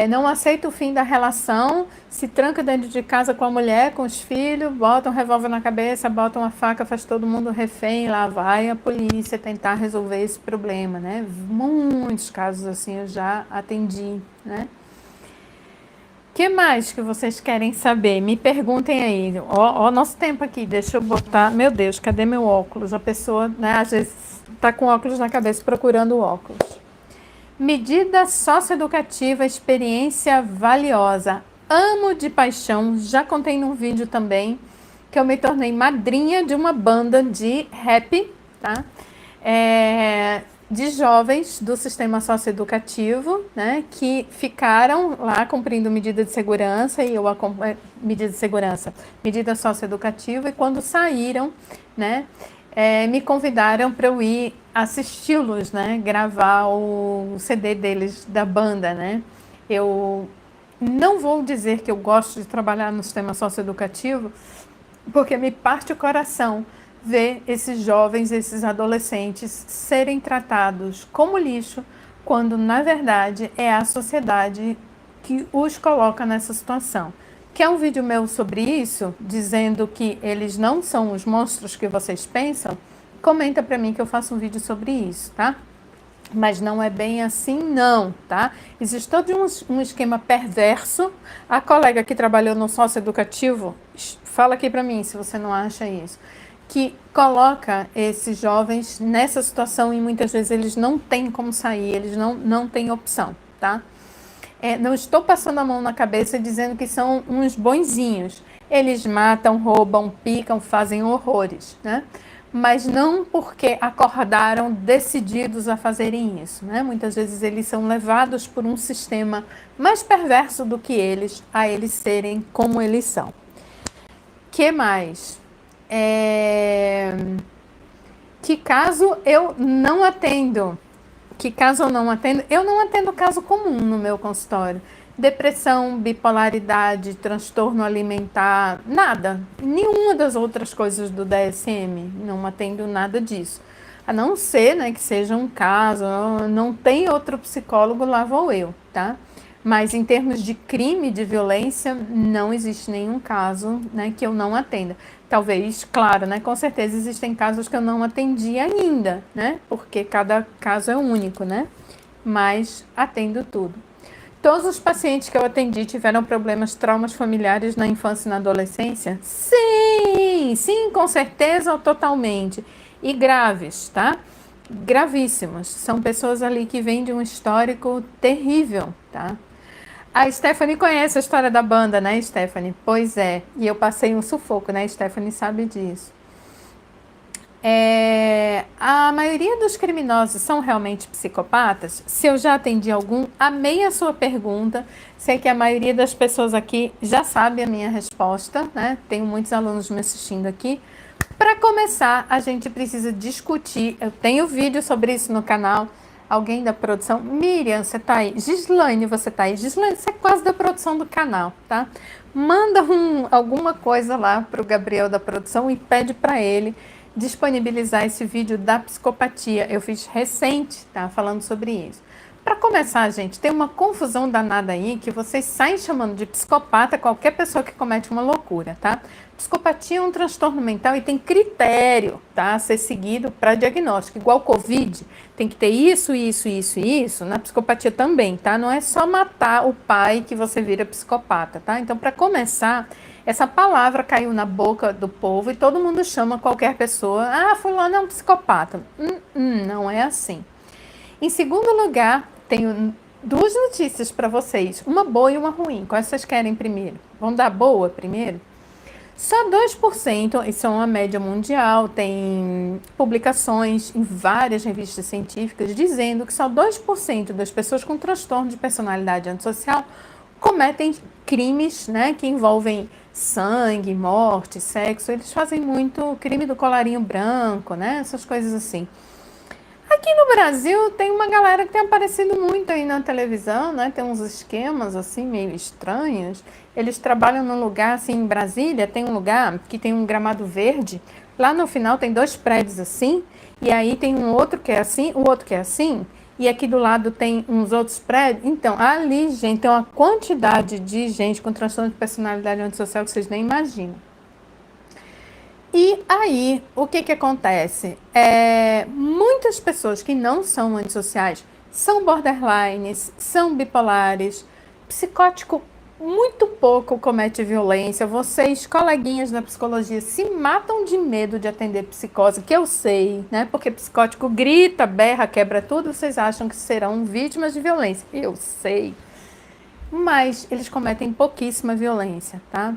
Não aceita o fim da relação, se tranca dentro de casa com a mulher, com os filhos, bota um revólver na cabeça, bota uma faca, faz todo mundo refém, lá vai a polícia tentar resolver esse problema, né? Muitos casos assim eu já atendi, né? O que mais que vocês querem saber? Me perguntem aí. Ó, nosso tempo aqui, deixa eu botar. Meu Deus, cadê meu óculos? A pessoa, né, às vezes tá com óculos na cabeça procurando o óculos. Medida socioeducativa, experiência valiosa. Amo de paixão, já contei num vídeo também, que eu me tornei madrinha de uma banda de rap, tá? De jovens do sistema socioeducativo, né? Que ficaram lá cumprindo medida de segurança, e eu acompanho medida de segurança, medida socioeducativa, e quando saíram, né? Me convidaram para eu ir assisti-los, né, gravar o CD deles, da banda, né. Eu não vou dizer que eu gosto de trabalhar no sistema socioeducativo, porque me parte o coração ver esses jovens, esses adolescentes serem tratados como lixo, quando na verdade é a sociedade que os coloca nessa situação. Quer um vídeo meu sobre isso, dizendo que eles não são os monstros que vocês pensam? Comenta pra mim que eu faço um vídeo sobre isso, tá? Mas não é bem assim não, tá? Existe todo um esquema perverso. A colega que trabalhou no socioeducativo, fala aqui pra mim se você não acha isso. que coloca esses jovens nessa situação e muitas vezes eles não têm como sair, eles não têm opção, tá? Não estou passando a mão na cabeça dizendo que são uns bonzinhos. Eles matam, roubam, picam, fazem horrores, né? Mas não porque acordaram decididos a fazerem isso, né? Muitas vezes eles são levados por um sistema mais perverso do que eles, a eles serem como eles são. Que mais? Que caso eu não atendo? Que caso eu não atendo? Eu não atendo caso comum no meu consultório. Depressão, bipolaridade, transtorno alimentar, nada. Nenhuma das outras coisas do DSM. Não atendo nada disso. A não ser, né, que seja um caso, não tem outro psicólogo, lá vou eu, tá? Mas em termos de crime, de violência, não existe nenhum caso, né, que eu não atenda. Talvez, claro, né, com certeza existem casos que eu não atendi ainda, né? Porque cada caso é único, né? Mas atendo tudo. Todos os pacientes que eu atendi tiveram problemas, traumas familiares na infância e na adolescência? Sim, com certeza ou totalmente. E graves, tá? Gravíssimos. São pessoas ali que vêm de um histórico terrível, tá? A Stephanie conhece a história da banda, né, Stephanie? Pois é. E eu passei um sufoco, né? Stephanie sabe disso. A maioria dos criminosos são realmente psicopatas? Se eu já atendi algum, amei a sua pergunta. Sei que a maioria das pessoas aqui já sabe a minha resposta, né? Tenho muitos alunos me assistindo aqui. Para começar, a gente precisa discutir. Eu tenho vídeo sobre isso no canal. Alguém da produção? Miriam, você tá aí? Gislaine, você tá aí? Gislaine, você é quase da produção do canal, tá? Manda alguma coisa lá pro Gabriel da produção e pede para ele disponibilizar esse vídeo da psicopatia. Eu fiz recente, tá? Falando sobre isso. Para começar, gente, tem uma confusão danada aí que vocês saem chamando de psicopata qualquer pessoa que comete uma loucura, tá? Psicopatia é um transtorno mental e tem critério, tá? A ser seguido para diagnóstico. Igual Covid, tem que ter isso, isso, isso e isso. Na psicopatia também, tá? Não é só matar o pai que você vira psicopata, tá? Então, para começar, essa palavra caiu na boca do povo e todo mundo chama qualquer pessoa, fulano é um psicopata. Não é assim. Em segundo lugar, tenho duas notícias para vocês, uma boa e uma ruim. Qual vocês querem primeiro? Vamos dar boa primeiro? Só 2%, isso é uma média mundial, tem publicações em várias revistas científicas dizendo que só 2% das pessoas com transtorno de personalidade antissocial cometem crimes, né, que envolvem sangue, morte, sexo. Eles fazem muito crime do colarinho branco, né, essas coisas assim. Aqui no Brasil tem uma galera que tem aparecido muito aí na televisão, né? Tem uns esquemas assim meio estranhos. Eles trabalham num lugar assim em Brasília, tem um lugar que tem um gramado verde. Lá no final tem 2 prédios assim, e aí tem um outro que é assim, o outro que é assim, e aqui do lado tem uns outros prédios. Então, ali, gente, tem uma quantidade de gente com transtorno de personalidade antissocial que vocês nem imaginam. E aí, o que acontece? Muitas pessoas que não são antissociais são borderlines, são bipolares, psicótico muito pouco comete violência. Vocês, coleguinhas da psicologia, se matam de medo de atender psicose, que eu sei, né? Porque psicótico grita, berra, quebra tudo, vocês acham que serão vítimas de violência. Eu sei. Mas eles cometem pouquíssima violência, tá?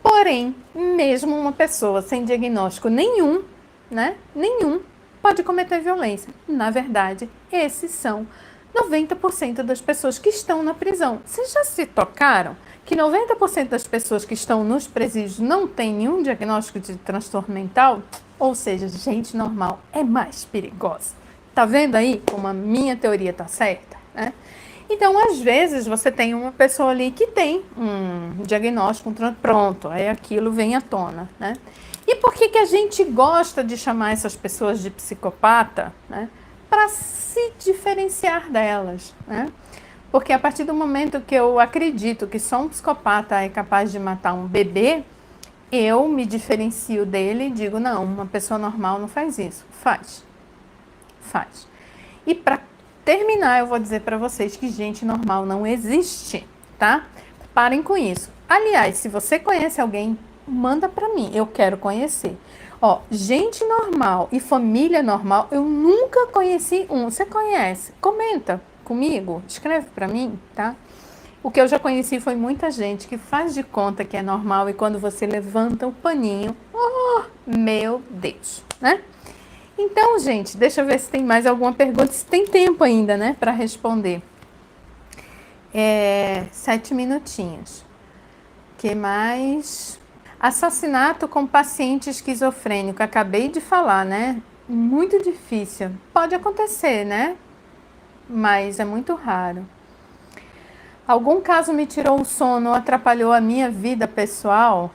Porém, mesmo uma pessoa sem diagnóstico nenhum, né? Nenhum, pode cometer violência. Na verdade, esses são 90% das pessoas que estão na prisão. Vocês já se tocaram que 90% das pessoas que estão nos presídios não têm nenhum diagnóstico de transtorno mental? Ou seja, gente normal é mais perigosa. Tá vendo aí como a minha teoria tá certa, né? Então, às vezes, você tem uma pessoa ali que tem um diagnóstico, pronto, aí aquilo vem à tona, né? E por que a gente gosta de chamar essas pessoas de psicopata, né? Para se diferenciar delas, né? Porque a partir do momento que eu acredito que só um psicopata é capaz de matar um bebê, eu me diferencio dele e digo, não, uma pessoa normal não faz isso. Faz. E para terminar, eu vou dizer para vocês que gente normal não existe, tá? Parem com isso. Aliás, se você conhece alguém, manda para mim, eu quero conhecer. Ó, gente normal e família normal, eu nunca conheci um. Você conhece? Comenta comigo, escreve pra mim, tá? O que eu já conheci foi muita gente que faz de conta que é normal e quando você levanta o paninho, oh, meu Deus, né? Então, gente, deixa eu ver se tem mais alguma pergunta, se tem tempo ainda, né, para responder. 7 minutinhos. Que mais? Assassinato com paciente esquizofrênico. Acabei de falar, né? Muito difícil. Pode acontecer, né? Mas é muito raro. Algum caso me tirou o sono ou atrapalhou a minha vida pessoal?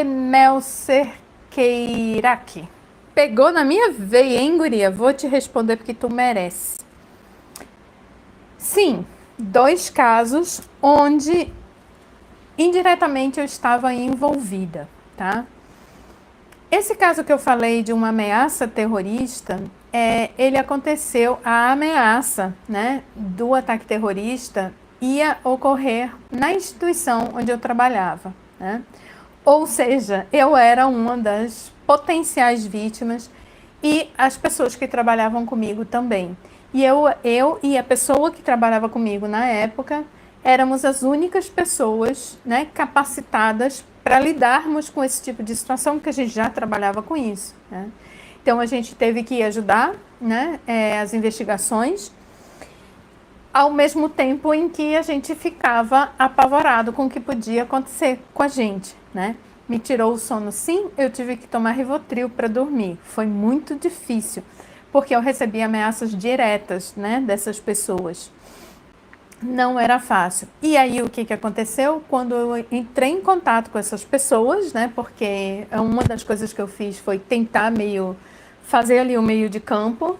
Melcerqueiraque. Pegou na minha veia, hein, guria? Vou te responder porque tu merece. Sim, 2 casos onde indiretamente eu estava envolvida, tá? Esse caso que eu falei de uma ameaça terrorista, ele aconteceu, a ameaça, né, do ataque terrorista ia ocorrer na instituição onde eu trabalhava, né? Ou seja, eu era uma das potenciais vítimas e as pessoas que trabalhavam comigo também. E eu e a pessoa que trabalhava comigo na época éramos as únicas pessoas, né, capacitadas para lidarmos com esse tipo de situação, porque a gente já trabalhava com isso, né? Então a gente teve que ajudar, né, as investigações, ao mesmo tempo em que a gente ficava apavorado com o que podia acontecer com a gente, né? Me tirou o sono, sim, eu tive que tomar Rivotril para dormir. Foi muito difícil, porque eu recebi ameaças diretas, né, dessas pessoas. Não era fácil. E aí o que aconteceu? Quando eu entrei em contato com essas pessoas, né? Porque uma das coisas que eu fiz foi tentar fazer ali o meio de campo.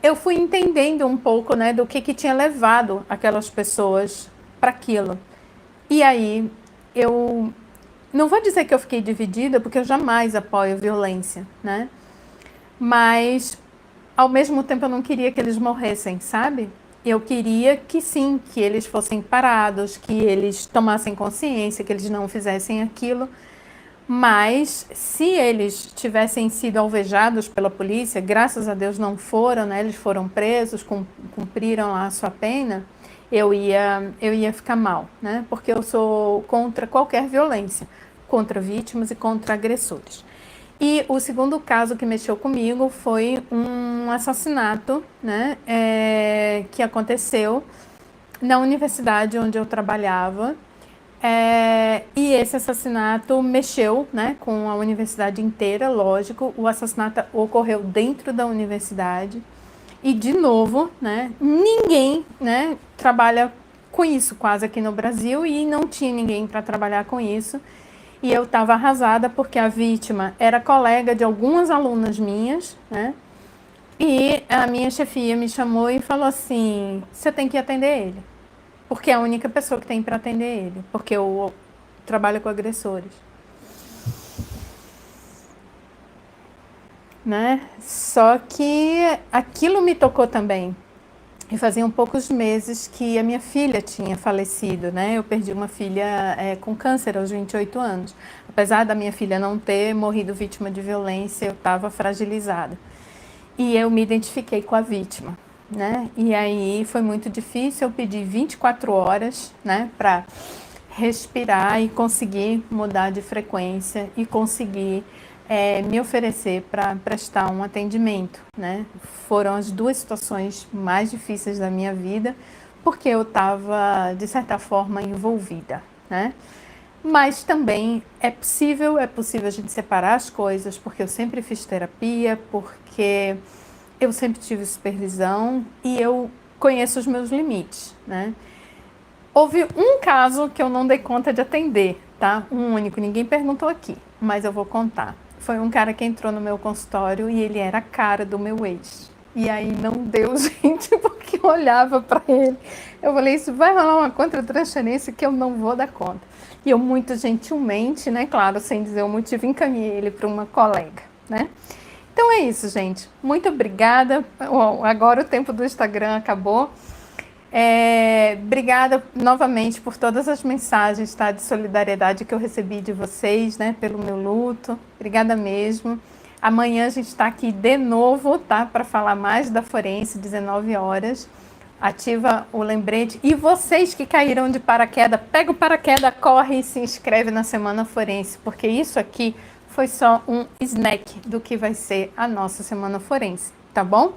Eu fui entendendo um pouco, né, do que tinha levado aquelas pessoas para aquilo. E aí eu não vou dizer que eu fiquei dividida, porque eu jamais apoio violência, né? Mas ao mesmo tempo eu não queria que eles morressem, sabe? Eu queria que sim, que eles fossem parados, que eles tomassem consciência, que eles não fizessem aquilo. Mas se eles tivessem sido alvejados pela polícia, graças a Deus não foram, né? Eles foram presos, cumpriram lá a sua pena, eu ia ficar mal, né? Porque eu sou contra qualquer violência, contra vítimas e contra agressores. E o segundo caso que mexeu comigo foi um assassinato, né, que aconteceu na universidade onde eu trabalhava. E esse assassinato mexeu, né, com a universidade inteira, lógico. O assassinato ocorreu dentro da universidade. E, de novo, né, ninguém, né, trabalha com isso quase aqui no Brasil e não tinha ninguém para trabalhar com isso. E eu estava arrasada porque a vítima era colega de algumas alunas minhas, né? E a minha chefia me chamou e falou assim: você tem que atender ele, porque é a única pessoa que tem para atender ele, porque eu trabalho com agressores, né? Só que aquilo me tocou também. E faziam poucos meses que a minha filha tinha falecido, né? Eu perdi uma filha com câncer aos 28 anos. Apesar da minha filha não ter morrido vítima de violência, eu estava fragilizada. E eu me identifiquei com a vítima, né? E aí foi muito difícil, eu pedi 24 horas, né, para respirar e conseguir mudar de frequência e conseguir me oferecer para prestar um atendimento, né? Foram as 2 situações mais difíceis da minha vida, porque eu estava, de certa forma, envolvida, né? Mas também é possível a gente separar as coisas, porque eu sempre fiz terapia, porque eu sempre tive supervisão e eu conheço os meus limites, né? Houve um caso que eu não dei conta de atender, tá? Um único, ninguém perguntou aqui, mas eu vou contar. Foi um cara que entrou no meu consultório e ele era a cara do meu ex. E aí não deu, gente, porque eu olhava para ele. Eu falei, isso vai rolar uma contra-transferência que eu não vou dar conta. E eu muito gentilmente, né, claro, sem dizer o motivo, encaminhei ele para uma colega, né? Então é isso, gente. Muito obrigada. Agora o tempo do Instagram acabou. Obrigada novamente por todas as mensagens, tá, de solidariedade que eu recebi de vocês, né, pelo meu luto. Obrigada mesmo. Amanhã a gente está aqui de novo, tá, para falar mais da forense, 19 horas. Ativa o lembrete. E vocês que caíram de paraquedas, pega o paraquedas, corre e se inscreve na Semana Forense, porque isso aqui foi só um snack do que vai ser a nossa Semana Forense, tá bom?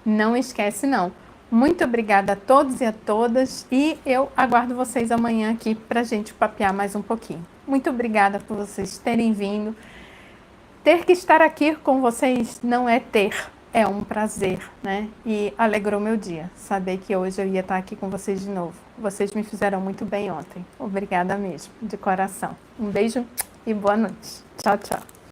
Não esquece não. Muito obrigada a todos e a todas e eu aguardo vocês amanhã aqui para a gente papear mais um pouquinho. Muito obrigada por vocês terem vindo. Ter que estar aqui com vocês não é ter, é um prazer, né? E alegrou meu dia saber que hoje eu ia estar aqui com vocês de novo. Vocês me fizeram muito bem ontem. Obrigada mesmo, de coração. Um beijo e boa noite. Tchau, tchau.